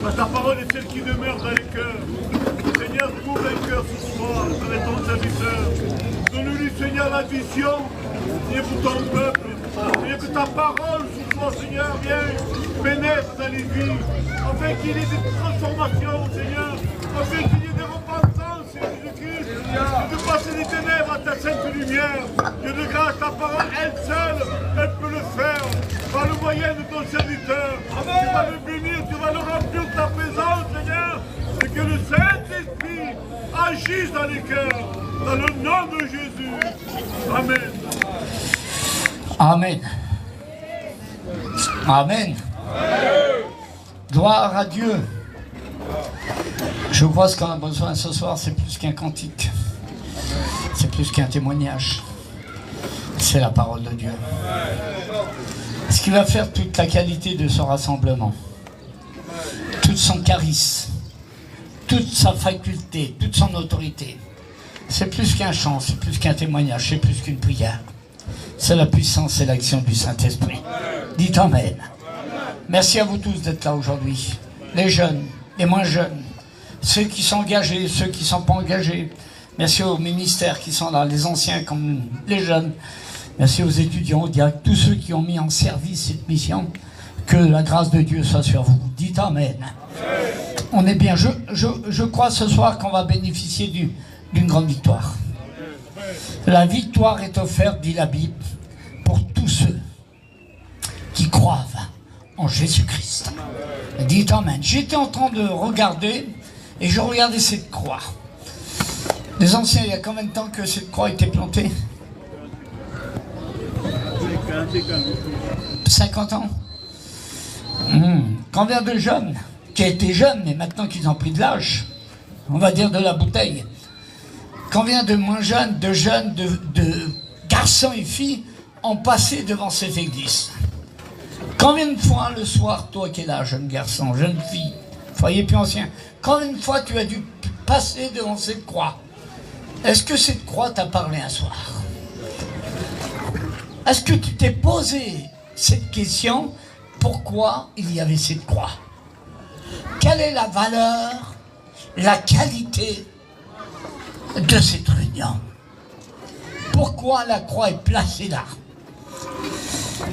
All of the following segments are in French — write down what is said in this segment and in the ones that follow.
Ta parole est celle qui demeure dans les cœurs. Seigneur, couvre les cœurs ce soir, avec ton serviteur. Donne-lui, Seigneur, la vision, Seigneur, pour ton peuple. Seigneur, que ta parole ce soir, Seigneur, vienne, pénètre dans les vies, afin qu'il y ait des transformations, Seigneur, afin qu'il y ait des repentances, Seigneur Jésus-Christ, et de passer des ténèbres à ta sainte lumière. Dieu de grâce, ta parole, elle seule, elle peut le faire, par le moyen de ton serviteur. Tu vas le bénir, tu vas le remplir de ta présence, Seigneur, et que le Saint-Esprit agisse dans les cœurs, dans le nom de Jésus. Amen. Amen. Amen. Gloire à Dieu. Je crois ce qu'on a besoin ce soir, c'est plus qu'un cantique. C'est plus qu'un témoignage. C'est la parole de Dieu. Ce qui va faire toute la qualité de ce rassemblement. Tout son charisme. Toute sa faculté. Toute son autorité. C'est plus qu'un chant, c'est plus qu'un témoignage, c'est plus qu'une prière. C'est la puissance et l'action du Saint-Esprit. Dites Amen. Merci à vous tous d'être là aujourd'hui. Les jeunes, les moins jeunes, ceux qui sont engagés, ceux qui ne sont pas engagés. Merci aux ministères qui sont là, les anciens comme les jeunes. Merci aux étudiants, aux diacres, tous ceux qui ont mis en service cette mission. Que la grâce de Dieu soit sur vous. Dites Amen. On est bien. Je crois ce soir qu'on va bénéficier d'une grande victoire. La victoire est offerte, dit la Bible, pour tous ceux qui croient en Jésus-Christ. Dites Amen. J'étais en train de regarder, et je regardais cette croix. Les anciens, il y a combien de temps que cette croix a été plantée? 50 ans. Combien de jeunes qui étaient jeunes, mais maintenant qu'ils ont pris de l'âge, on va dire de la bouteille. Combien de moins jeunes, de garçons et filles ont passé devant cette église? Combien de fois le soir, toi qui es là, jeune garçon, jeune fille, foyer plus ancien, combien de fois tu as dû passer devant cette croix? Est-ce que cette croix t'a parlé un soir? Est-ce que tu t'es posé cette question? Pourquoi il y avait cette croix? Quelle est la valeur, la qualité de cette réunion? Pourquoi la croix est placée là?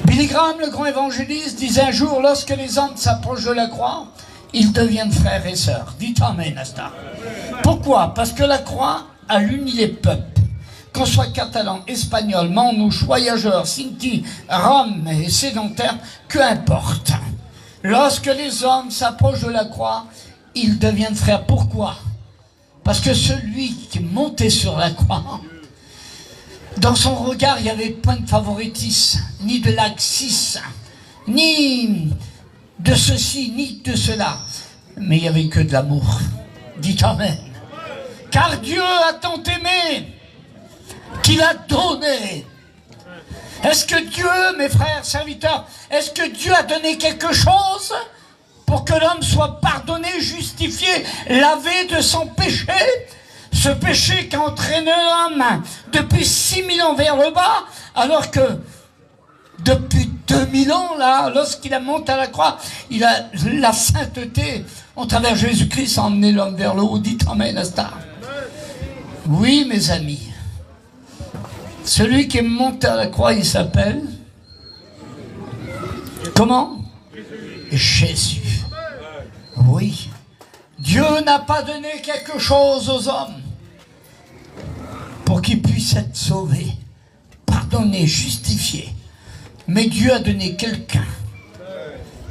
Billy Graham, le grand évangéliste, disait un jour, lorsque les hommes s'approchent de la croix, ils deviennent frères et sœurs. Dites Amen à ça. Pourquoi? Parce que la croix a uni les peuples. Qu'on soit catalan, espagnol, manouche, voyageur, sinti, rome et sédentaire, peu importe. Lorsque les hommes s'approchent de la croix, ils deviennent frères. Pourquoi? Parce que celui qui est monté sur la croix, dans son regard, il n'y avait point de favoritisme, ni de laxisme, ni de ceci, ni de cela. Mais il n'y avait que de l'amour. Dites Amen. Car Dieu a tant aimé qu'il a donné. Est-ce que Dieu, mes frères serviteurs, est-ce que Dieu a donné quelque chose pour que l'homme soit pardonné, justifié, lavé de son péché? Ce péché qui a entraîné l'homme depuis 6000 ans vers le bas, alors que depuis 2000 ans, là, lorsqu'il a monté à la croix, il a la sainteté, au travers de Jésus-Christ, a emmené l'homme vers le haut. Dites Amen à ça. Oui, mes amis. Celui qui est monté à la croix, il s'appelle comment? Jésus. Oui. Dieu n'a pas donné quelque chose aux hommes pour qu'ils puissent être sauvés, pardonnés, justifiés. Mais Dieu a donné quelqu'un,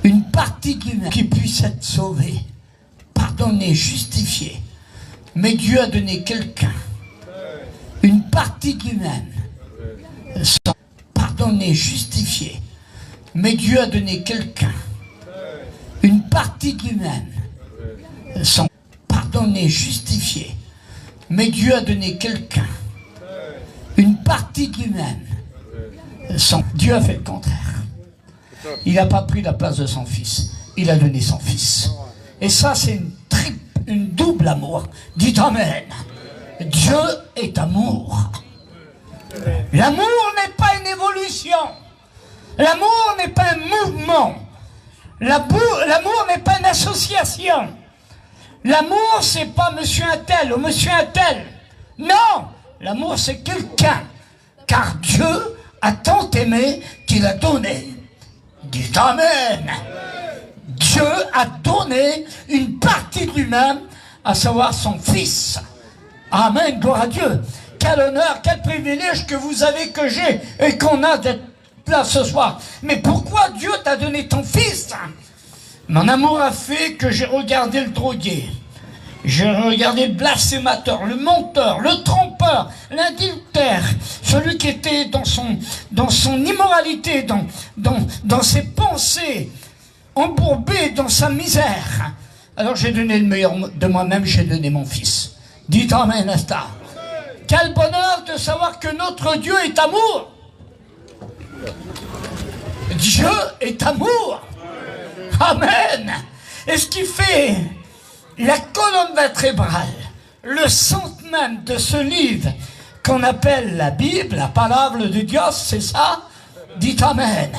une partie de lui-même, qui puisse être sauvé, pardonné, justifié. Mais Dieu a donné quelqu'un, une partie de lui-même, pardonné, justifié. Mais Dieu a donné quelqu'un, une partie de lui-même, sans pardonné, justifié. Mais Dieu a donné quelqu'un, une partie de lui-même, sans. Dieu a fait le contraire. Il n'a pas pris la place de son fils, il a donné son fils. Et ça, c'est une double amour. Dites Amen. Dieu est amour. L'amour n'est pas une évolution. L'amour n'est pas un mouvement. L'amour n'est pas une association. L'amour, c'est pas monsieur un tel ou monsieur un tel. Non, l'amour, c'est quelqu'un. Car Dieu a tant aimé qu'il a donné. Dites Amen. Dieu a donné une partie de lui-même, à savoir son Fils. Amen, gloire à Dieu. Quel honneur, quel privilège que vous avez, que j'ai, et qu'on a d'être là ce soir. Mais pourquoi Dieu t'a donné ton Fils? Mon amour a fait que j'ai regardé le drogué, j'ai regardé le blasphémateur, le menteur, le trompeur, l'adultère, celui qui était dans son immoralité, dans ses pensées, embourbé dans sa misère. Alors j'ai donné le meilleur de moi-même, j'ai donné mon Fils. Dites Amen, Asta. Quel bonheur de savoir que notre Dieu est amour. Dieu est amour. Amen. Et ce qui fait la colonne vertébrale, le centre même de ce livre qu'on appelle la Bible, la parole de Dieu, c'est ça? Dites Amen.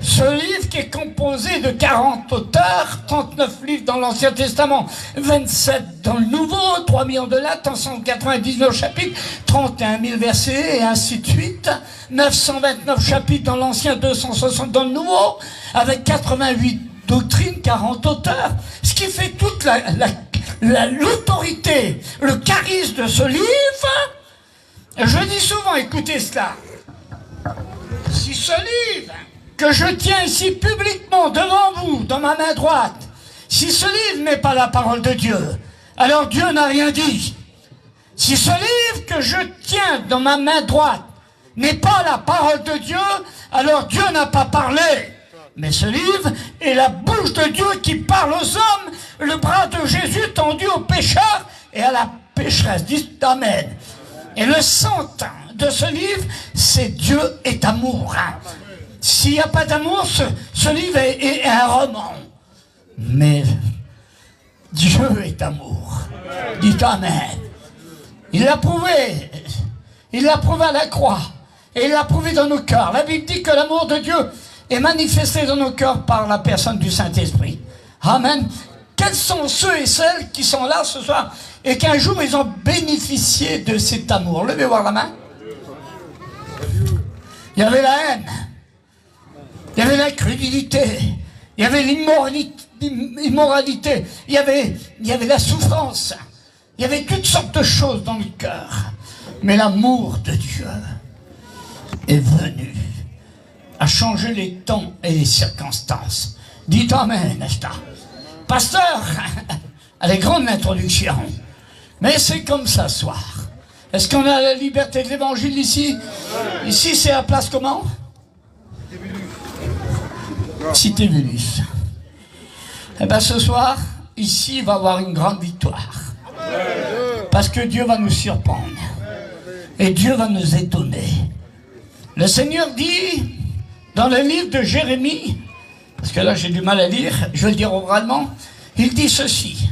Ce livre qui est composé de 40 auteurs, 39 livres dans l'Ancien Testament, 27 dans le Nouveau, 3 millions de lettres, 199 chapitres, 31 000 versets et ainsi de suite, 929 chapitres dans l'Ancien, 260 dans le Nouveau, avec 88 doctrines, 40 auteurs, ce qui fait toute l'autorité, le charisme de ce livre. Je dis souvent, écoutez cela, si ce livre que je tiens ici publiquement devant vous, dans ma main droite, si ce livre n'est pas la parole de Dieu, alors Dieu n'a rien dit. Si ce livre que je tiens dans ma main droite n'est pas la parole de Dieu, alors Dieu n'a pas parlé. Mais ce livre est la bouche de Dieu qui parle aux hommes, le bras de Jésus tendu aux pécheurs et à la pécheresse. Dites Amen. Et le centre de ce livre, c'est Dieu est amour. S'il n'y a pas d'amour, ce livre est un roman. Mais Dieu est amour. Dites Amen. Il l'a prouvé. Il l'a prouvé à la croix. Et il l'a prouvé dans nos cœurs. La Bible dit que l'amour de Dieu est manifesté dans nos cœurs par la personne du Saint-Esprit. Amen. Quels sont ceux et celles qui sont là ce soir et qu'un jour ils ont bénéficié de cet amour? Levez voir la main. Il y avait la haine. Il y avait l'incrédulité, il y avait l'immoralité, il y avait la souffrance, il y avait toutes sortes de choses dans le cœur. Mais l'amour de Dieu est venu à changer les temps et les circonstances. Dites Amen, n'est-ce pas? Pasteur, elle est grande l'introduction, mais c'est comme ça ce soir. Est-ce qu'on a la liberté de l'évangile ici? Ici c'est la place comment? Cité Vélus. Eh bien ce soir, ici, il va y avoir une grande victoire. Parce que Dieu va nous surprendre. Et Dieu va nous étonner. Le Seigneur dit, dans le livre de Jérémie, parce que là j'ai du mal à lire, je vais le dire oralement, il dit ceci.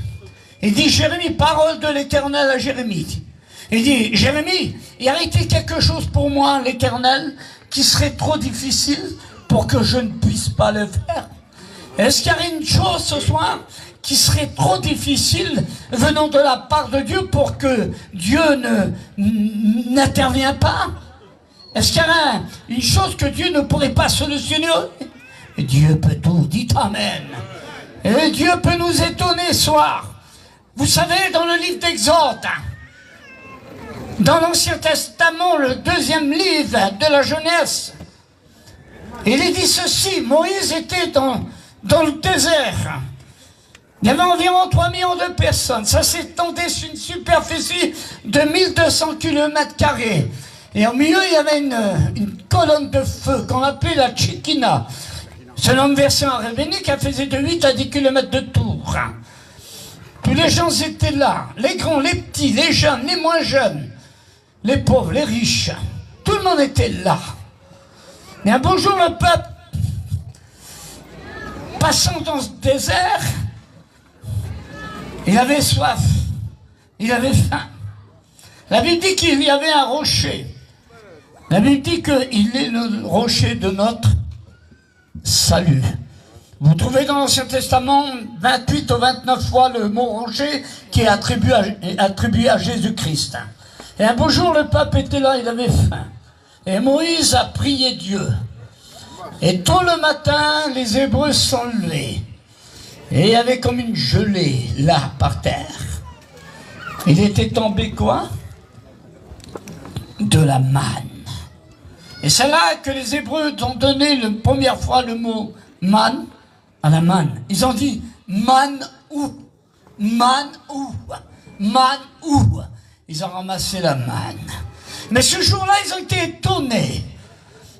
Il dit, Jérémie, parole de l'Éternel à Jérémie. Il dit, Jérémie, il y a été quelque chose pour moi, l'Éternel, qui serait trop difficile pour que je ne puisse pas le faire. Est-ce qu'il y a une chose ce soir qui serait trop difficile venant de la part de Dieu pour que Dieu n'intervient pas? Est-ce qu'il y a une chose que Dieu ne pourrait pas solutionner? Dieu peut tout, dites Amen. Et Dieu peut nous étonner ce soir. Vous savez, dans le livre d'Exode, dans l'Ancien Testament, le 2e livre de la Genèse, il est dit ceci, Moïse était dans le désert. Il y avait environ 3 millions de personnes. Ça s'étendait sur une superficie de 1200 km². Et au milieu, il y avait une colonne de feu qu'on appelait la Shekinah. Selon une version rabbinique, elle faisait de 8 à 10 km de tour. Tous les gens étaient là. Les grands, les petits, les jeunes, les moins jeunes. Les pauvres, les riches. Tout le monde était là. Mais un beau jour, le peuple, passant dans ce désert, il avait soif, il avait faim. La Bible dit qu'il y avait un rocher. La Bible dit qu'il est le rocher de notre salut. Vous trouvez dans l'Ancien Testament 28 ou 29 fois le mot rocher qui est attribué à Jésus-Christ. Et un beau jour, le peuple était là, il avait faim. Et Moïse a prié Dieu. Et tôt le matin, les Hébreux se sont levés. Et il y avait comme une gelée là, par terre. Il était tombé quoi? De la manne. Et c'est là que les Hébreux ont donné la première fois le mot manne à la manne. Ils ont dit manne où? Manne où? Manne où? Ils ont ramassé la manne. Mais ce jour-là, ils ont été étonnés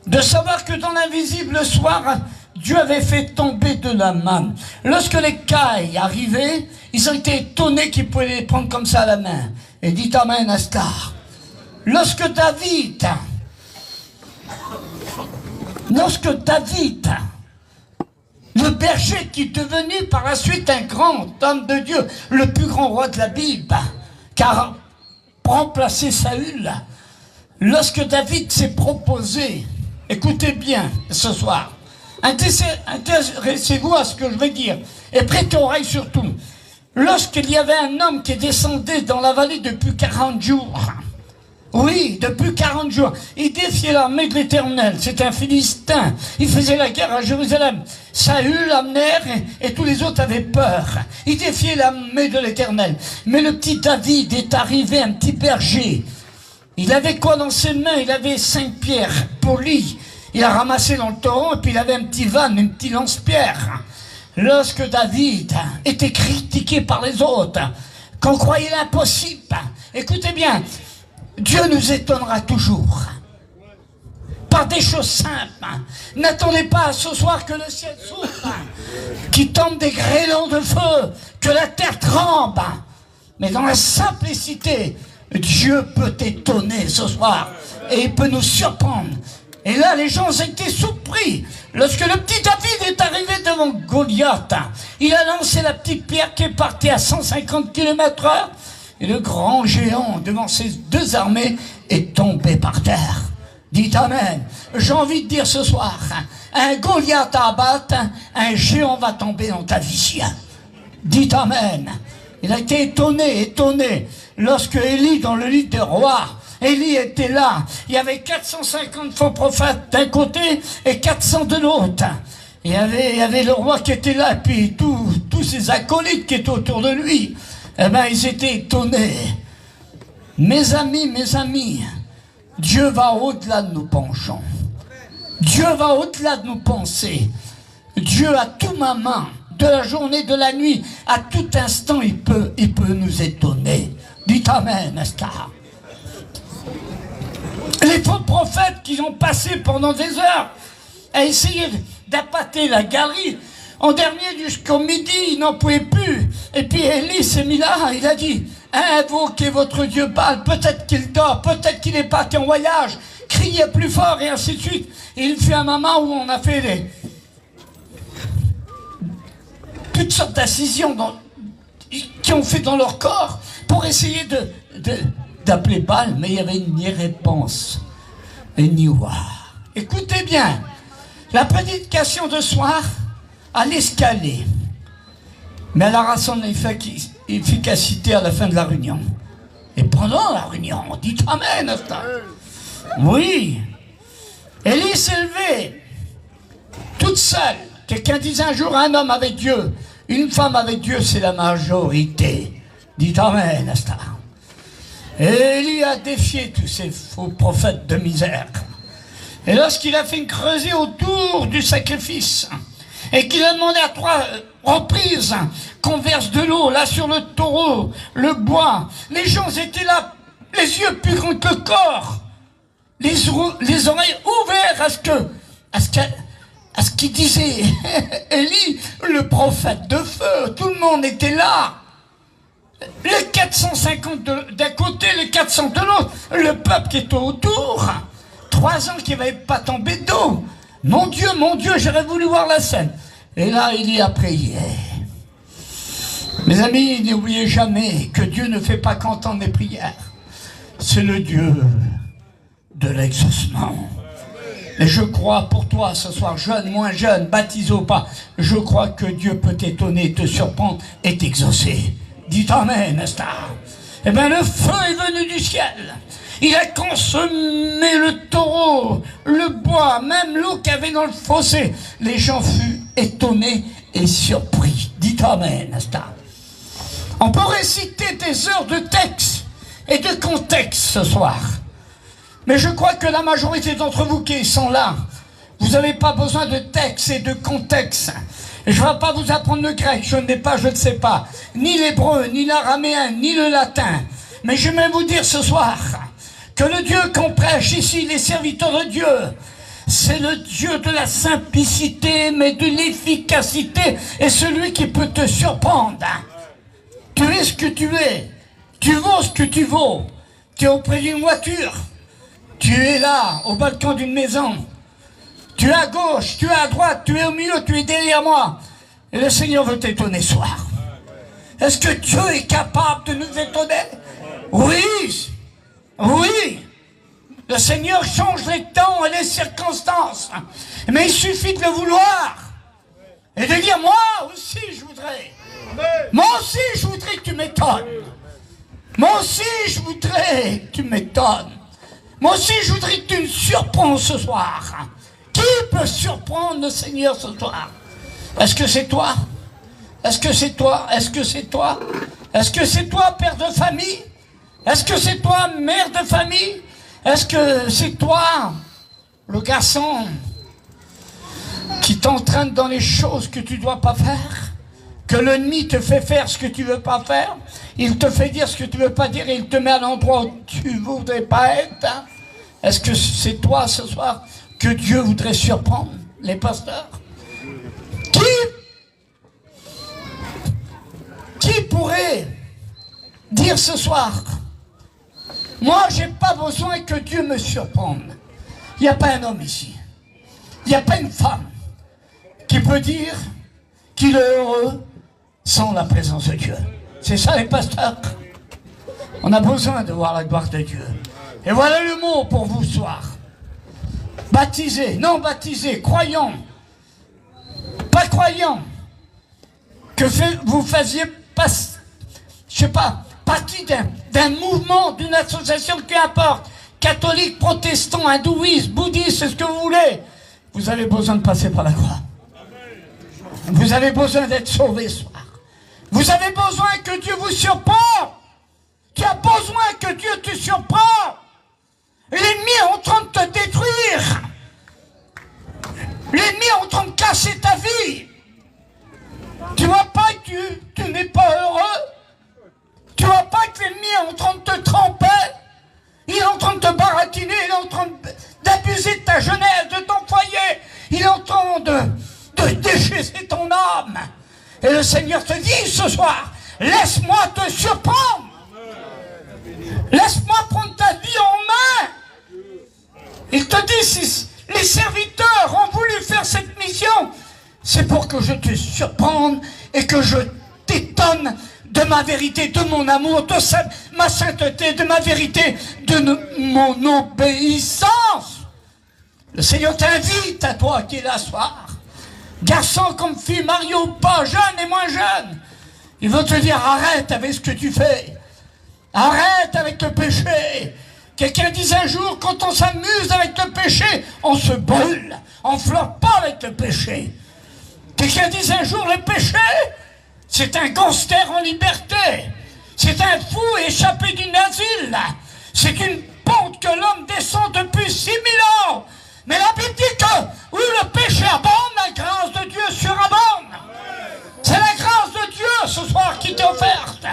de savoir que dans l'invisible, le soir, Dieu avait fait tomber de la manne. Lorsque les cailles arrivaient, ils ont été étonnés qu'ils pouvaient les prendre comme ça à la main. Et dites amen, Astar. Lorsque David, le berger qui est devenu par la suite un grand homme de Dieu, le plus grand roi de la Bible, car remplacer Saül, lorsque David s'est proposé, écoutez bien ce soir, intéressez-vous à ce que je vais dire, et prêtez oreille surtout, lorsqu'il y avait un homme qui descendait dans la vallée depuis 40 jours, oui, depuis 40 jours, il défiait l'armée de l'Éternel. C'était un Philistin. Il faisait la guerre à Jérusalem. Saül, Abner et tous les autres avaient peur. Il défiait l'armée de l'Éternel. Mais le petit David est arrivé, un petit berger. Il avait quoi dans ses mains? Il avait 5 pierres polies. Il a ramassé dans le torrent et puis il avait un petit van, un petit lance-pierre. Lorsque David était critiqué par les autres, qu'on croyait l'impossible, écoutez bien, Dieu nous étonnera toujours par des choses simples. N'attendez pas ce soir que le ciel s'ouvre, qu'il tombe des grêlons de feu, que la terre tremble. Mais dans la simplicité, Dieu peut t'étonner ce soir et il peut nous surprendre. Et là, les gens ont été surpris. Lorsque le petit David est arrivé devant Goliath, il a lancé la petite pierre qui est partie à 150 km/h. Et le grand géant, devant ces deux armées, est tombé par terre. Dites amen. J'ai envie de dire ce soir, un Goliath à abattre, un géant va tomber dans ta vie. Dites amen. Il a été étonné, lorsque Élie, dans le livre des rois, Élie était là. Il y avait 450 faux prophètes d'un côté et 400 de l'autre. Il y avait le roi qui était là, et puis tous ses acolytes qui étaient autour de lui. Eh bien, ils étaient étonnés. Mes amis, Dieu va au-delà de nos penchants. Dieu va au-delà de nos pensées. Dieu à tout moment, de la journée, de la nuit, à tout instant, il peut nous étonner. Dites amen, Astar. Les faux prophètes qui ont passé pendant des heures à essayer d'appâter la galerie, en dernier, jusqu'au midi, il n'en pouvait plus. Et puis Élie s'est mis là, il a dit, invoquez votre Dieu Baal, peut-être qu'il dort, peut-être qu'il est parti en voyage, criez plus fort et ainsi de suite. Et il fut un moment où on a fait toutes sortes d'incisions qui ont fait dans leur corps pour essayer d'appeler Baal, mais il n'y avait ni réponse, ni ouah. Écoutez bien, la prédication de soir, à l'escalier, mais elle aura son efficacité à la fin de la réunion. Et pendant la réunion, dites amen. Oui, Élie s'est levée, toute seule. Quelqu'un disait un jour, un homme avec Dieu, une femme avec Dieu, c'est la majorité. Dites amen, Astar. Et Élie a défié tous ces faux prophètes de misère. Et lorsqu'il a fait une creusée autour du sacrifice, et qu'il a demandé à 3 reprises qu'on verse de l'eau, là sur le taureau, le bois, les gens étaient là, les yeux plus grands que le corps, les oreilles ouvertes à ce qu'il disait Élie, le prophète de feu. Tout le monde était là. Les 450 d'un côté, les 400 de l'autre, le peuple qui était autour. 3 ans qu'il n'avait pas tombé d'eau. Mon Dieu, j'aurais voulu voir la scène. Et là, il y a prié. Mes amis, n'oubliez jamais que Dieu ne fait pas qu'entendre les prières. C'est le Dieu de l'exaucement. Mais je crois pour toi ce soir, jeune, moins jeune, baptisé ou pas, je crois que Dieu peut t'étonner, te surprendre et t'exaucer. Dites Amen, n'est-ce pas? Eh bien, le feu est venu du ciel. Il a consommé le taureau, le bois, même l'eau qu'il y avait dans le fossé. Les gens furent étonnés et surpris. Dites Amen, n'est-ce pas? On peut réciter des heures de texte et de contexte ce soir. Mais je crois que la majorité d'entre vous qui sont là, vous n'avez pas besoin de texte et de contexte. Je ne vais pas vous apprendre le grec, je ne sais pas, ni l'hébreu, ni l'araméen, ni le latin. Mais je vais vous dire ce soir que le Dieu qu'on prêche ici, les serviteurs de Dieu, c'est le Dieu de la simplicité, mais de l'efficacité, et celui qui peut te surprendre. Tu es ce que tu es, tu vaux ce que tu vaux, tu es auprès d'une voiture, tu es là, au balcon d'une maison, tu es à gauche, tu es à droite, tu es au milieu, tu es derrière moi, et le Seigneur veut t'étonner ce soir. Est-ce que Dieu est capable de nous étonner? Oui, oui. Le Seigneur change les temps et les circonstances. Mais il suffit de le vouloir. Et de dire, moi aussi je voudrais. Moi aussi je voudrais que tu m'étonnes. Moi aussi je voudrais que tu m'étonnes. Moi aussi je voudrais que tu me surprends ce soir. Qui peut surprendre le Seigneur ce soir? Est-ce que c'est toi? Est-ce que c'est toi? Est-ce que c'est toi? Est-ce que c'est toi, père de famille? Est-ce que c'est toi, mère de famille? Est-ce que c'est toi, le garçon, qui t'entraîne dans les choses que tu ne dois pas faire? Que l'ennemi te fait faire ce que tu ne veux pas faire? Il te fait dire ce que tu ne veux pas dire et il te met à l'endroit où tu ne voudrais pas être? Est-ce que c'est toi, ce soir, que Dieu voudrait surprendre, les pasteurs? Qui pourrait dire ce soir, moi, j'ai pas besoin que Dieu me surprenne. Il n'y a pas un homme ici. Il n'y a pas une femme qui peut dire qu'il est heureux sans la présence de Dieu. C'est ça les pasteurs. On a besoin de voir la gloire de Dieu. Et voilà le mot pour vous ce soir. Baptisé, non baptisé, croyant, pas croyant, que vous faisiez pas, je sais pas, partie d'un mouvement, d'une association, qui importe, catholique, protestant, hindouiste, bouddhiste, c'est ce que vous voulez. Vous avez besoin de passer par la croix. Vous avez besoin d'être sauvé ce soir. Vous avez besoin que Dieu vous surprenne. Tu as besoin que Dieu te surprenne. L'ennemi est en train de te détruire. L'ennemi est en train de casser ta vie. Tu vois pas que tu n'es pas heureux? Tu vois pas que l'ennemi est en train de te tromper? Il est en train de te baratiner, il est en train d'abuser de ta jeunesse, de ton foyer. Il est en train de déchirer ton âme. Et le Seigneur te dit ce soir, laisse-moi te surprendre. Laisse-moi prendre ta vie en main. Il te dit, si les serviteurs ont voulu faire cette mission, c'est pour que je te surprenne et que je t'étonne de ma vérité, de mon amour, de ma sainteté, de ma vérité, de mon obéissance. Le Seigneur t'invite à toi qui es là ce soir, garçon comme fille, marié ou pas, jeune et moins jeune. Il veut te dire, arrête avec ce que tu fais. Arrête avec le péché. Quelqu'un disait un jour, quand on s'amuse avec le péché, on se brûle. On ne flotte pas avec le péché. Quelqu'un disait un jour, le péché, c'est un gangster en liberté. C'est un fou échappé d'un asile. C'est une pente que l'homme descend depuis 6000 ans. Mais la Bible dit que, oui, le péché abonde, la grâce de Dieu surabonde. C'est la grâce de Dieu ce soir qui t'est offerte.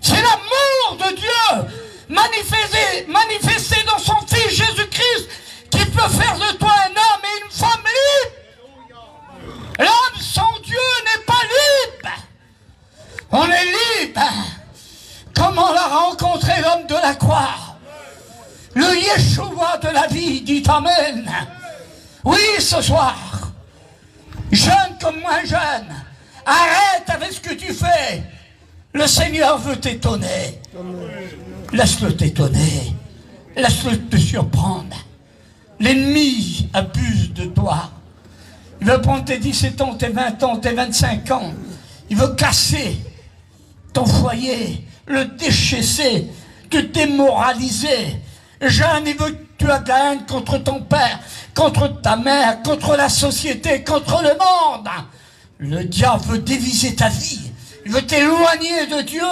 C'est l'amour de Dieu manifesté dans son Fils Jésus-Christ qui peut faire de toi un homme et une femme libre. L'homme sans Dieu n'est pas libre. On est libre. Comment l'a rencontré l'homme de la croix? Le Yeshua de la vie, dit Amen. Oui, ce soir, jeune comme moins jeune, arrête avec ce que tu fais. Le Seigneur veut t'étonner. Laisse-le t'étonner. Laisse-le te surprendre. L'ennemi abuse de toi. Il veut prendre tes 17 ans, tes 20 ans, tes 25 ans. Il veut casser ton foyer, le déchaisser, te démoraliser. Jeune, il veut que tu aies de la haine contre ton père, contre ta mère, contre la société, contre le monde. Le diable veut déviser ta vie. Il veut t'éloigner de Dieu.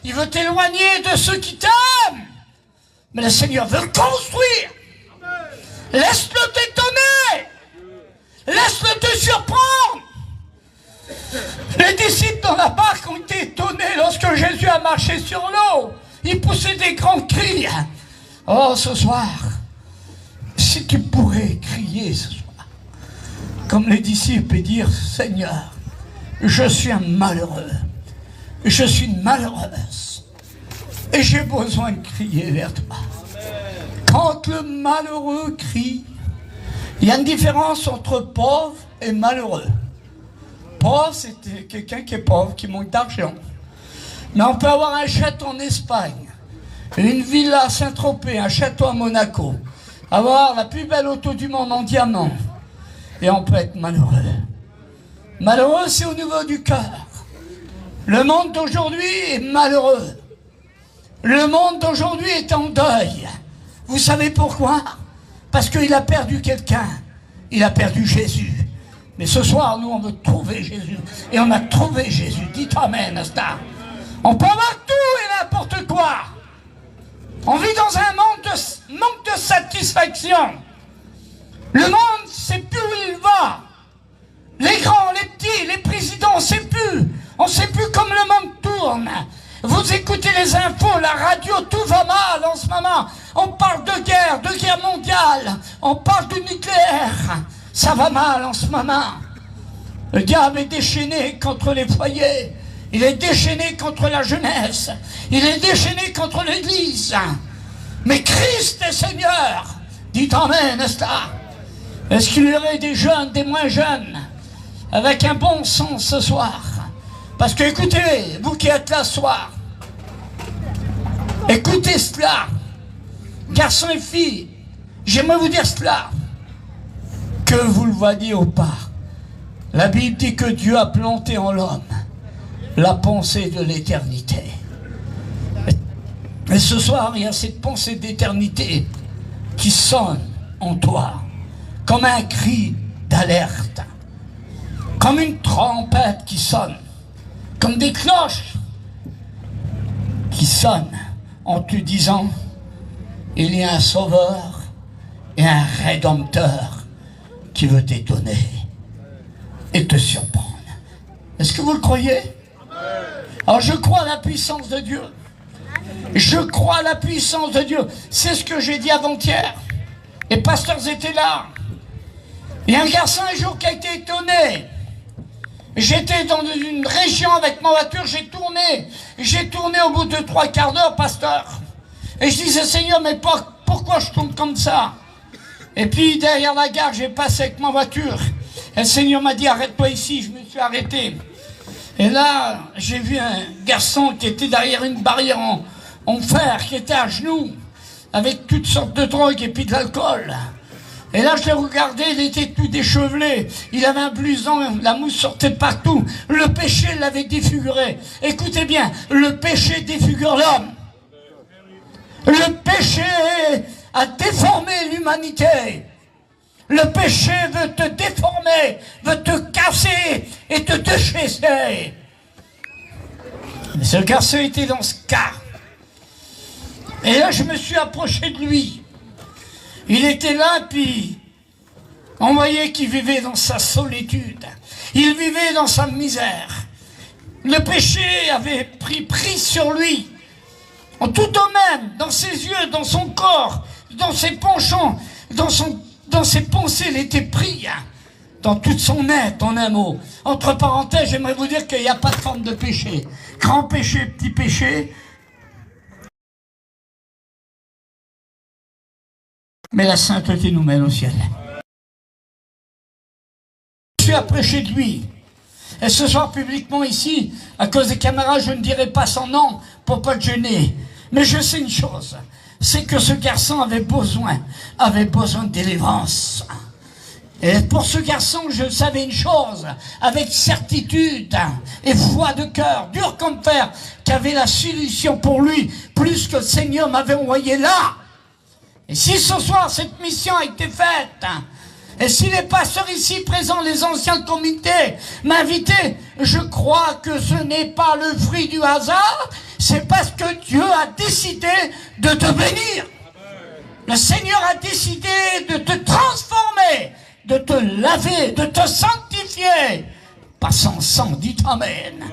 Il veut t'éloigner de ceux qui t'aiment. Mais le Seigneur veut le construire. Laisse-le t'étonner. Laisse-le te surprendre. Les disciples dans la barque ont été étonnés lorsque Jésus a marché sur l'eau. Ils poussaient des grands cris. Oh, ce soir, si tu pourrais crier ce soir, comme les disciples, et dire, Seigneur, je suis un malheureux. Je suis une malheureuse. Et j'ai besoin de crier vers toi. Quand le malheureux crie, il y a une différence entre pauvre et malheureux. Pauvre, c'est quelqu'un qui est pauvre, qui manque d'argent. Mais on peut avoir un château en Espagne, une villa à Saint-Tropez, un château à Monaco, avoir la plus belle auto du monde en diamant, et on peut être malheureux. Malheureux, c'est au niveau du cœur. Le monde d'aujourd'hui est malheureux. Le monde d'aujourd'hui est en deuil. Vous savez pourquoi? Parce qu'il a perdu quelqu'un. Il a perdu Jésus. Mais ce soir, nous, on veut trouver Jésus. Et on a trouvé Jésus. Dites Amen, Asta. On peut avoir tout et n'importe quoi. On vit dans un manque de satisfaction. Le monde ne sait plus où il va. Les grands, les petits, les présidents, on ne sait plus. On ne sait plus comme le monde tourne. Vous écoutez les infos, la radio, tout va mal en ce moment. On parle de guerre mondiale. On parle du nucléaire. Ça va mal en ce moment. Le diable est déchaîné contre les foyers. Il est déchaîné contre la jeunesse. Il est déchaîné contre l'Église. Mais Christ est Seigneur. Dites Amen, n'est-ce pas? Est-ce qu'il y aurait des jeunes, des moins jeunes, avec un bon sens ce soir? Parce que écoutez, vous qui êtes là ce soir, écoutez cela, garçons et filles, j'aimerais vous dire cela, que vous le voyez ou pas. La Bible dit que Dieu a planté en l'homme la pensée de l'éternité. Et ce soir, il y a cette pensée d'éternité qui sonne en toi, comme un cri d'alerte, comme une trompette qui sonne, comme des cloches qui sonnent en te disant, il y a un sauveur et un rédempteur qui veut t'étonner et te surprendre. Est-ce que vous le croyez? Alors je crois à la puissance de Dieu. Je crois à la puissance de Dieu. C'est ce que j'ai dit avant-hier. Les pasteurs étaient là. Il y a un garçon un jour qui a été étonné. J'étais dans une région avec ma voiture, j'ai tourné au bout de 3 quarts d'heure, pasteur. Et je disais, Seigneur, mais pourquoi je tourne comme ça? Et puis derrière la gare, j'ai passé avec ma voiture. Et le Seigneur m'a dit, arrête-toi ici. Je me suis arrêté. Et là, j'ai vu un garçon qui était derrière une barrière en fer, qui était à genoux, avec toutes sortes de drogues et puis de l'alcool. Et là, je l'ai regardé, il était tout déchevelé. Il avait un blouson, la mousse sortait de partout. Le péché l'avait défiguré. Écoutez bien, le péché défigure l'homme. Le péché a déformé l'humanité. Le péché veut te déformer, veut te casser et te déchausser. Mais ce garçon était dans ce cas. Et là, je me suis approché de lui. Il était là, puis on voyait qu'il vivait dans sa solitude. Il vivait dans sa misère. Le péché avait pris prise sur lui. En tout domaine, dans ses yeux, dans son corps, dans ses penchants, dans ses pensées, il était pris. Dans toute son être, en un mot. Entre parenthèses, j'aimerais vous dire qu'il n'y a pas de forme de péché. Grand péché, petit péché. Mais la sainteté nous mène au ciel. Je suis approché de lui. Et ce soir, publiquement ici, à cause des caméras, je ne dirai pas son nom pour pas te gêner. Mais je sais une chose. c'est que ce garçon avait besoin de délivrance. Et pour ce garçon, je savais une chose, avec certitude et foi de cœur, dur comme fer, qu'il y avait la solution pour lui, plus que le Seigneur m'avait envoyé là. Et si ce soir, cette mission a été faite, et si les pasteurs ici présents, les anciens comités, m'invitaient, je crois que ce n'est pas le fruit du hasard, c'est parce que Dieu a décidé de te bénir. Le Seigneur a décidé de te transformer, de te laver, de te sanctifier par son sang. Dites Amen.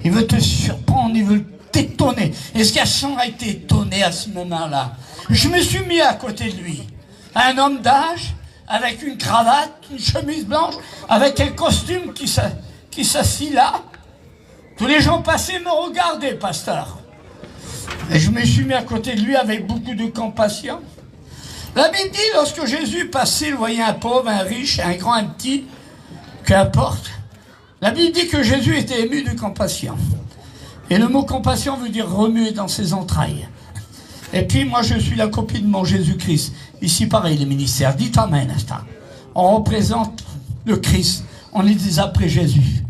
Il veut te surprendre, il veut t'étonner. Et ce garçon a été étonné à ce moment-là. Je me suis mis à côté de lui. Un homme d'âge, avec une cravate, une chemise blanche, avec un costume qui s'assit là. Tous les gens passés me regardaient, pasteur. Et je me suis mis à côté de lui avec beaucoup de compassion. La Bible dit, lorsque Jésus passait, il voyait un pauvre, un riche, un grand, un petit, qu'importe. La Bible dit que Jésus était ému de compassion. Et le mot compassion veut dire remuer dans ses entrailles. Et puis moi je suis la copie de mon Jésus-Christ. Ici pareil les ministères. Dites Amen. On représente le Christ. On est après Jésus.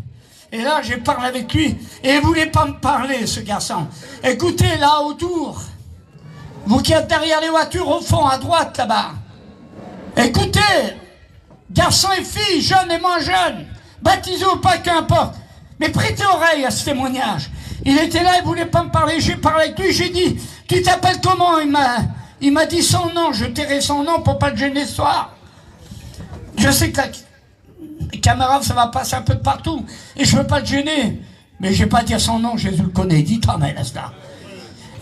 Et là j'ai parlé avec lui. Et il ne voulait pas me parler ce garçon. Écoutez là autour. Vous qui êtes derrière les voitures au fond à droite là-bas. Écoutez. Garçons et filles, jeunes et moins jeunes. Baptisés ou pas, qu'importe. Mais prêtez oreille à ce témoignage. Il était là, il ne voulait pas me parler. J'ai parlé avec lui, j'ai dit, tu t'appelles comment? Il m'a dit son nom, je tairai son nom pour pas te gêner ce soir. Je sais que la caméra, ça va passer un peu de partout. Et je ne veux pas te gêner. Mais je ne vais pas dire son nom, Jésus le connaît. Dites Amen à cela.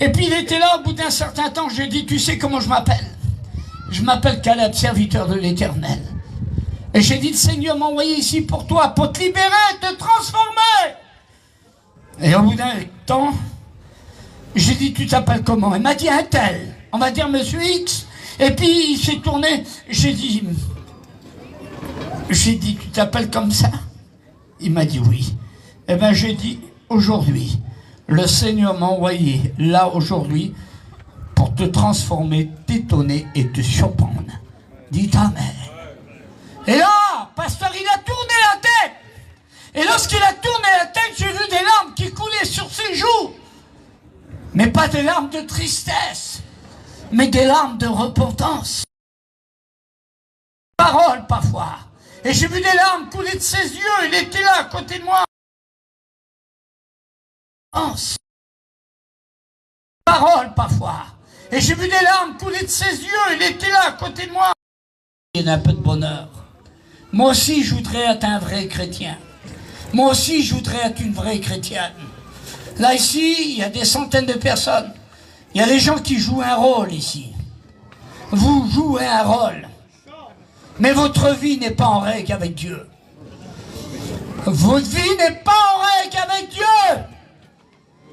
Et puis il était là, au bout d'un certain temps, j'ai dit, tu sais comment je m'appelle? Je m'appelle Caleb, serviteur de l'Éternel. Et j'ai dit, le Seigneur m'a envoyé ici pour toi, pour te libérer, te transformer. Et au bout d'un temps, j'ai dit, tu t'appelles comment? Il m'a dit, un tel. On va dire Monsieur X. Et puis, il s'est tourné. J'ai dit, tu t'appelles comme ça? Il m'a dit oui. Eh bien, j'ai dit, aujourd'hui, le Seigneur m'a envoyé là, aujourd'hui, pour te transformer, t'étonner et te surprendre. Dites Amen. Et là, pasteur, il a tourné la tête. Et lorsqu'il a tourné la tête, j'ai vu des larmes qui coulaient sur ses joues. Mais pas des larmes de tristesse, mais des larmes de repentance. Parole parfois. Et j'ai vu des larmes couler de ses yeux. Il était là à côté de moi. Parole parfois. Et j'ai vu des larmes couler de ses yeux. Il était là à côté de moi. Il y a un peu de bonheur. Moi aussi, je voudrais être un vrai chrétien. Moi aussi, je voudrais être une vraie chrétienne. Là, ici, il y a des centaines de personnes. Il y a des gens qui jouent un rôle ici. Vous jouez un rôle. Mais votre vie n'est pas en règle avec Dieu. Votre vie n'est pas en règle avec Dieu.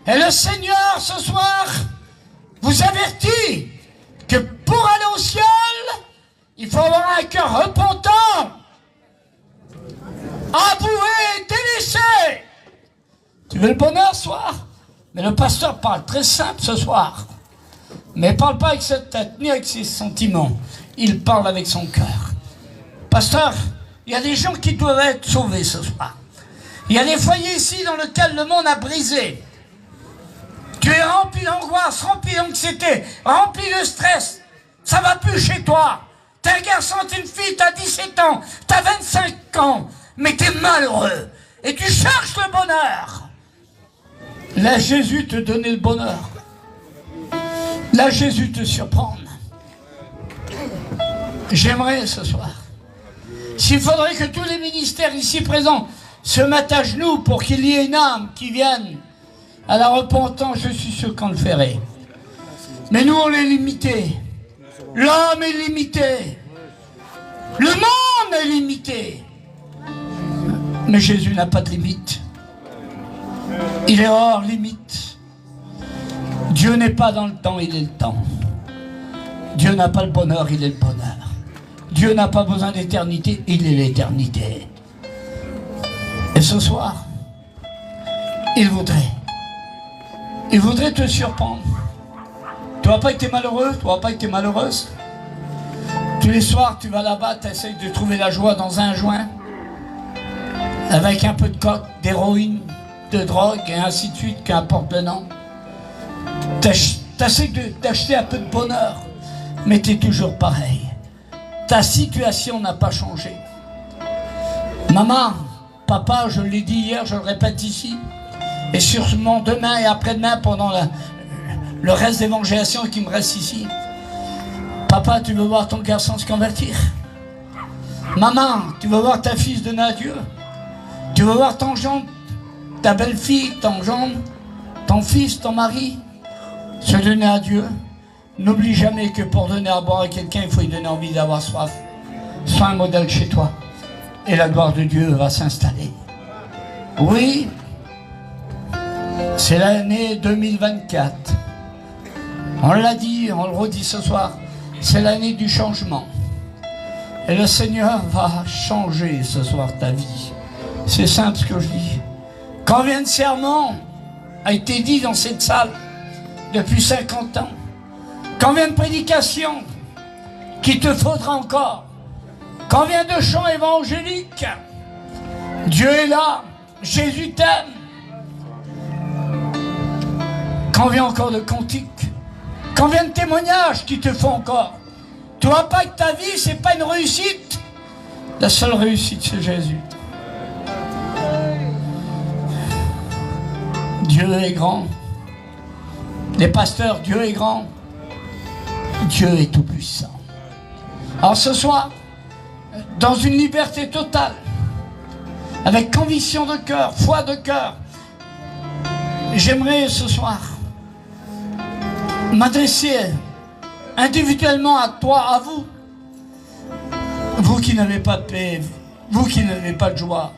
Et le Seigneur, ce soir, vous avertit que pour aller au ciel, il faut avoir un cœur repentant. Avoué, délaissé. Tu veux le bonheur ce soir? Mais le pasteur parle très simple ce soir. Mais il ne parle pas avec sa tête, ni avec ses sentiments. Il parle avec son cœur. Pasteur, il y a des gens qui doivent être sauvés ce soir. Il y a des foyers ici dans lesquels le monde a brisé. Tu es rempli d'angoisse, rempli d'anxiété, rempli de stress. Ça ne va plus chez toi. T'es un garçon, t'es une fille, t'as 17 ans, t'as 25 ans. Mais tu es malheureux et tu cherches le bonheur. Là, Jésus te donnait le bonheur. Là, Jésus te surprend. J'aimerais ce soir, s'il faudrait que tous les ministères ici présents se mettent à genoux pour qu'il y ait une âme qui vienne à la repentance, je suis sûr qu'on le ferait. Mais nous, on est limité. L'homme est limité. Le monde est limité. Mais Jésus n'a pas de limite. Il est hors limite. Dieu n'est pas dans le temps, il est le temps. Dieu n'a pas le bonheur, il est le bonheur. Dieu n'a pas besoin d'éternité, il est l'éternité. Et ce soir, il voudrait te surprendre, Tu vois pas que tu es malheureux? Tu vois pas que tu es malheureuse? Tous les soirs, tu vas là-bas, tu essayes de trouver la joie dans un joint, avec un peu de coke, d'héroïne, de drogue, et ainsi de suite, qu'importe le nom. Tu essaies d'acheter un peu de bonheur, mais tu es toujours pareil. Ta situation n'a pas changé. Maman, papa, je l'ai dit hier, je le répète ici, et sûrement demain et après-demain, pendant le reste d'évangélisation qui me reste ici. Papa, tu veux voir ton garçon se convertir? Maman, tu veux voir ta fille se donner à Dieu? Tu veux voir ton gendre, ta belle-fille, ton gendre, ton fils, ton mari se donner à Dieu? N'oublie jamais que pour donner à boire à quelqu'un, il faut lui donner envie d'avoir soif. Sois un modèle chez toi. Et la gloire de Dieu va s'installer. Oui, c'est l'année 2024. On l'a dit, on le redit ce soir. C'est l'année du changement. Et le Seigneur va changer ce soir ta vie. C'est simple ce que je dis. Combien de sermons a été dit dans cette salle depuis 50 ans? Combien de prédications qu'il te faudra encore? Combien de chants évangéliques? Dieu est là, Jésus t'aime. Combien encore de cantiques? Combien de témoignages qui te font encore? Tu vois pas que ta vie, c'est pas une réussite? La seule réussite, c'est Jésus. Dieu est grand. Les pasteurs, Dieu est grand. Dieu est tout puissant. Alors ce soir, dans une liberté totale, avec conviction de cœur, foi de cœur, j'aimerais ce soir m'adresser individuellement à toi, à vous. Vous qui n'avez pas de paix, vous qui n'avez pas de joie,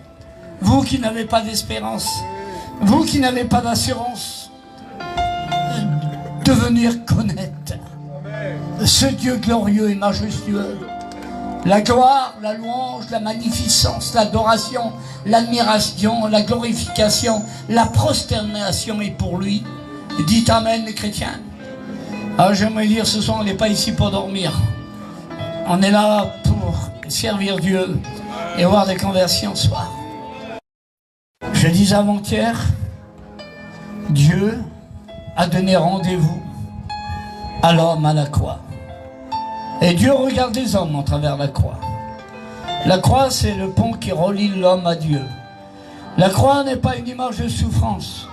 vous qui n'avez pas d'espérance, vous qui n'avez pas d'assurance, de venir connaître ce Dieu glorieux et majestueux. La gloire, la louange, la magnificence, l'adoration, l'admiration, la glorification, la prosternation est pour lui. Dites Amen les chrétiens. Alors j'aimerais dire ce soir, on n'est pas ici pour dormir. On est là pour servir Dieu et voir des conversions ce soir. Je disais avant-hier, Dieu a donné rendez-vous à l'homme à la croix. Et Dieu regarde les hommes en travers la croix. La croix, c'est le pont qui relie l'homme à Dieu. La croix n'est pas une image de souffrance.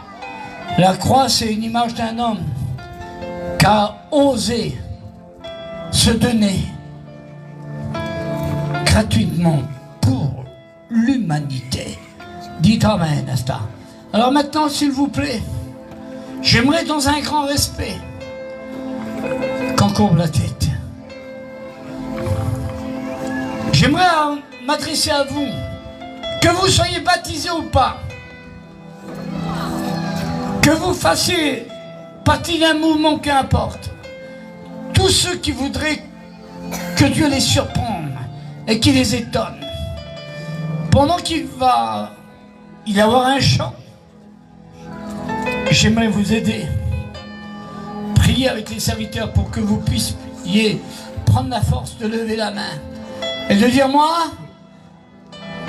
La croix, c'est une image d'un homme qui a osé se donner gratuitement pour l'humanité. Dites Amen, Asta. Alors maintenant, s'il vous plaît, j'aimerais dans un grand respect qu'on courbe la tête. J'aimerais m'adresser à vous, que vous soyez baptisés ou pas, que vous fassiez partie d'un mouvement, qu'importe. Tous ceux qui voudraient que Dieu les surprenne et qu'il les étonne, pendant qu'il va y avoir un chant, j'aimerais vous aider. Priez avec les serviteurs pour que vous puissiez prendre la force de lever la main et de dire, moi,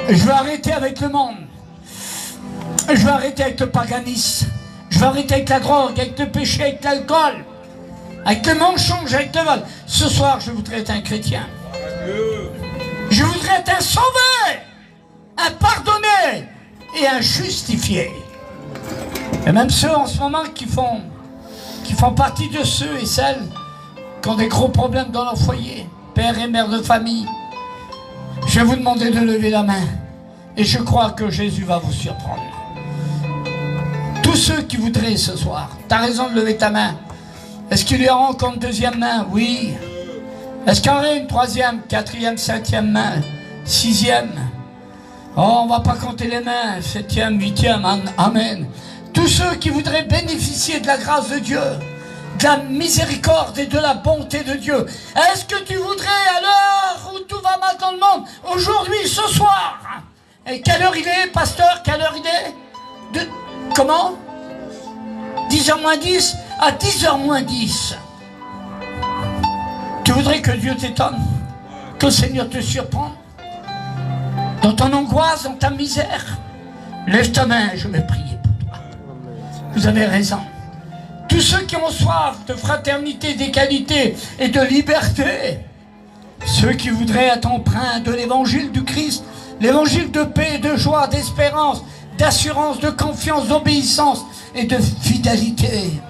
je vais arrêter avec le monde. Je vais arrêter avec le paganisme. Je vais arrêter avec la drogue, avec le péché, avec l'alcool, avec le mensonge, avec le vol. Ce soir, je voudrais être un chrétien. Je voudrais être un sauvé, un pardonné et un justifié. Et même ceux en ce moment qui font partie de ceux et celles qui ont des gros problèmes dans leur foyer, père et mère de famille, je vais vous demander de lever la main. Et je crois que Jésus va vous surprendre. Tous ceux qui voudraient ce soir, tu as raison de lever ta main. Est-ce qu'il y aura encore une deuxième main? Oui. Est-ce qu'il y aura une troisième, quatrième, cinquième main, sixième? Oh, on ne va pas compter les mains. Septième, huitième, amen. Tous ceux qui voudraient bénéficier de la grâce de Dieu, de la miséricorde et de la bonté de Dieu. Est-ce que tu voudrais, à l'heure où tout va mal dans le monde, aujourd'hui, ce soir, et quelle heure il est, pasteur? Quelle heure il est? Comment? 10h moins 10? À 10h moins 10, voudrais que Dieu t'étonne, que le Seigneur te surprenne. Dans ton angoisse, dans ta misère, lève ta main, je vais prier pour toi. Vous avez raison. Tous ceux qui ont soif de fraternité, d'égalité et de liberté, ceux qui voudraient être empreints de l'évangile du Christ, l'évangile de paix, de joie, d'espérance, d'assurance, de confiance, d'obéissance et de fidélité.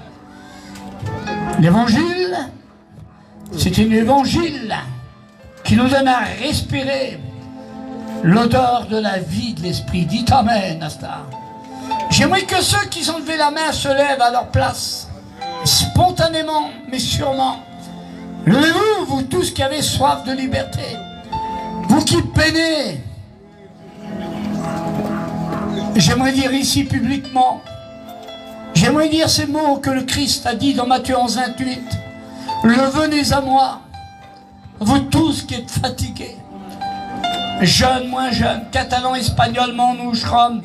L'évangile, c'est un évangile qui nous donne à respirer l'odeur de la vie de l'esprit. Dites Amen à cela. J'aimerais que ceux qui ont levé la main se lèvent à leur place, spontanément, mais sûrement. Levez-vous, vous tous qui avez soif de liberté, vous qui peinez. J'aimerais dire ici publiquement, j'aimerais dire ces mots que le Christ a dit dans Matthieu 11:28. Venez à moi, vous tous qui êtes fatigués, jeunes, moins jeunes, catalans, espagnols, manouches, roms,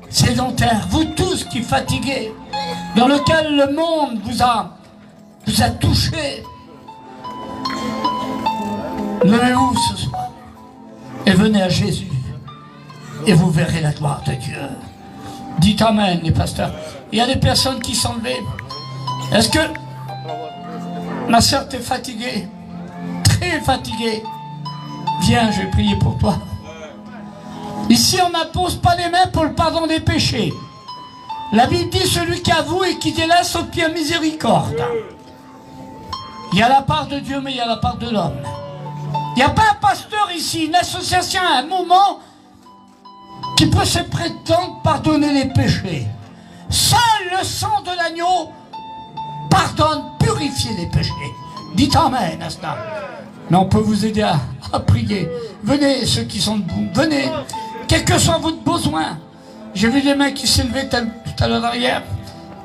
sédentaires, vous tous qui fatigués, dans lequel le monde vous a touché. Levez-vous ce soir et venez à Jésus et vous verrez la gloire de Dieu. Dites Amen, les pasteurs. Il y a des personnes qui sont levées. Est-ce que ma soeur, t'es fatiguée? Très fatiguée. Viens, je vais prier pour toi. Ici, on n'impose pas les mains pour le pardon des péchés. La Bible dit celui qui avoue et qui délaisse au pied miséricorde. Il y a la part de Dieu, mais il y a la part de l'homme. Il n'y a pas un pasteur ici, une association, un moment qui peut se prétendre pardonner les péchés. Seul le sang de l'agneau pardonne, purifie les péchés. Dites Amen à cela. Mais on peut vous aider à prier. Venez, ceux qui sont debout, venez, quel que soit votre besoin. J'ai vu des mains qui s'élevaient tout à l'heure derrière.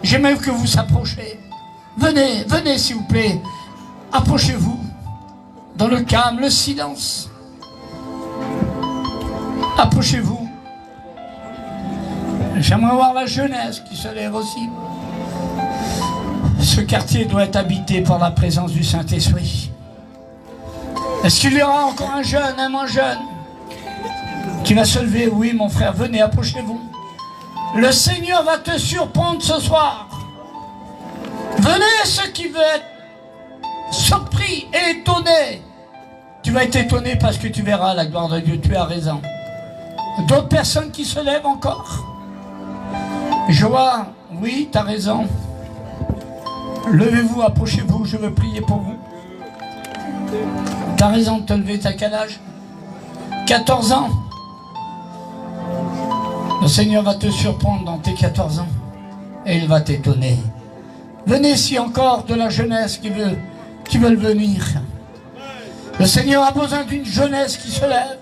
J'aimerais que vous s'approchiez. Venez, venez s'il vous plaît. Approchez-vous. Dans le calme, le silence. Approchez-vous. J'aimerais voir la jeunesse qui se lève aussi. Ce quartier doit être habité par la présence du Saint-Esprit. Est-ce qu'il y aura encore un jeune, un moins jeune, qui va se lever? Oui, mon frère, venez, approchez-vous. Le Seigneur va te surprendre ce soir. Venez, ceux qui veulent être surpris et étonnés. Tu vas être étonné parce que tu verras la gloire de Dieu, tu as raison. D'autres personnes qui se lèvent encore. Je vois, oui, tu as raison. Levez-vous, approchez-vous, je veux prier pour vous. Tu as raison de te lever, t'as quel âge? 14 ans. Le Seigneur va te surprendre dans tes 14 ans et il va t'étonner. Venez ici encore de la jeunesse qui veulent venir. Le Seigneur a besoin d'une jeunesse qui se lève.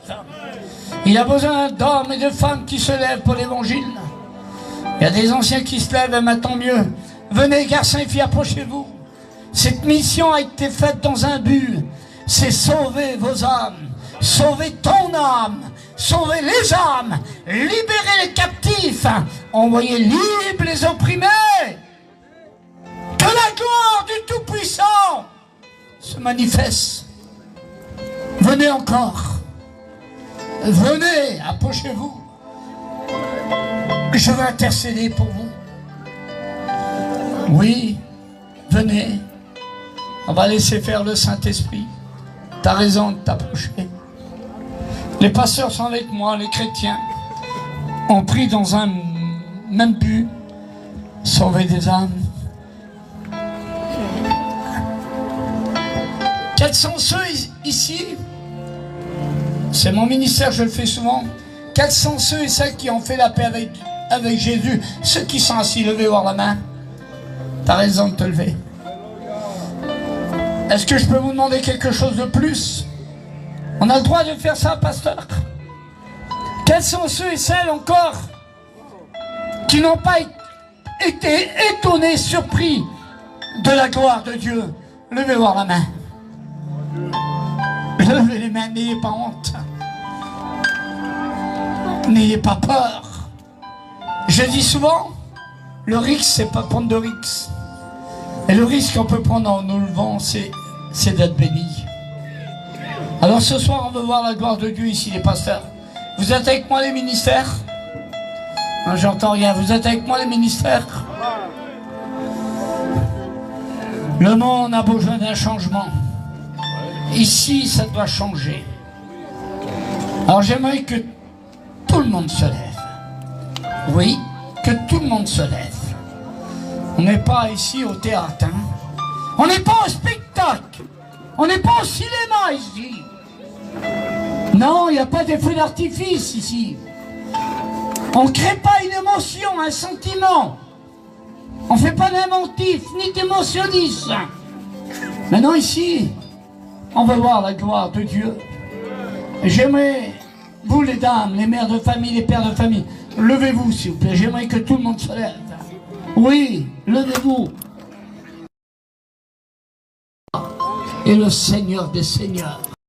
Il a besoin d'hommes et de femmes qui se lèvent pour l'évangile. Il y a des anciens qui se lèvent, et maintenant mieux. Venez, garçons et filles, approchez-vous. Cette mission a été faite dans un but. C'est sauver vos âmes. Sauver ton âme. Sauver les âmes. Libérer les captifs. Envoyer libres les opprimés. Que la gloire du Tout-Puissant se manifeste. Venez encore. Venez, approchez-vous. Je vais intercéder pour vous. Oui, venez. On va laisser faire le Saint-Esprit. Tu as raison de t'approcher. Les pasteurs sont avec moi, les chrétiens. On prie dans un même but. Sauver des âmes. Quels sont ceux ici? C'est mon ministère, je le fais souvent. Quels sont ceux et celles qui ont fait la paix avec Jésus? Ceux qui sont assis, levez voir la main. Tu as raison de te lever. Est-ce que je peux vous demander quelque chose de plus? On a le droit de faire ça, pasteur. Quels sont ceux et celles encore qui n'ont pas été étonnés, surpris de la gloire de Dieu? Levez voir la main. Levez les mains, n'ayez pas honte. N'ayez pas peur. Je dis souvent, le risque, c'est pas prendre de risque. Et le risque qu'on peut prendre en nous levant, c'est d'être béni. Alors ce soir, on veut voir la gloire de Dieu ici, les pasteurs. Vous êtes avec moi, les ministères? Non, j'entends rien. Vous êtes avec moi, les ministères? Le monde a besoin d'un changement. Ici, ça doit changer. Alors j'aimerais que tout le monde se lève. Oui, que tout le monde se lève. On n'est pas ici au théâtre, hein. On n'est pas au spectacle. On n'est pas au cinéma ici. Non, il n'y a pas de feux d'artifice ici. On ne crée pas une émotion, un sentiment. On ne fait pas d'inventif, ni d'émotionniste. Maintenant ici, on veut voir la gloire de Dieu. J'aimerais, vous les dames, les mères de famille, les pères de famille, levez-vous s'il vous plaît, j'aimerais que tout le monde se lève. Oui, levez-vous. Et le Seigneur des Seigneurs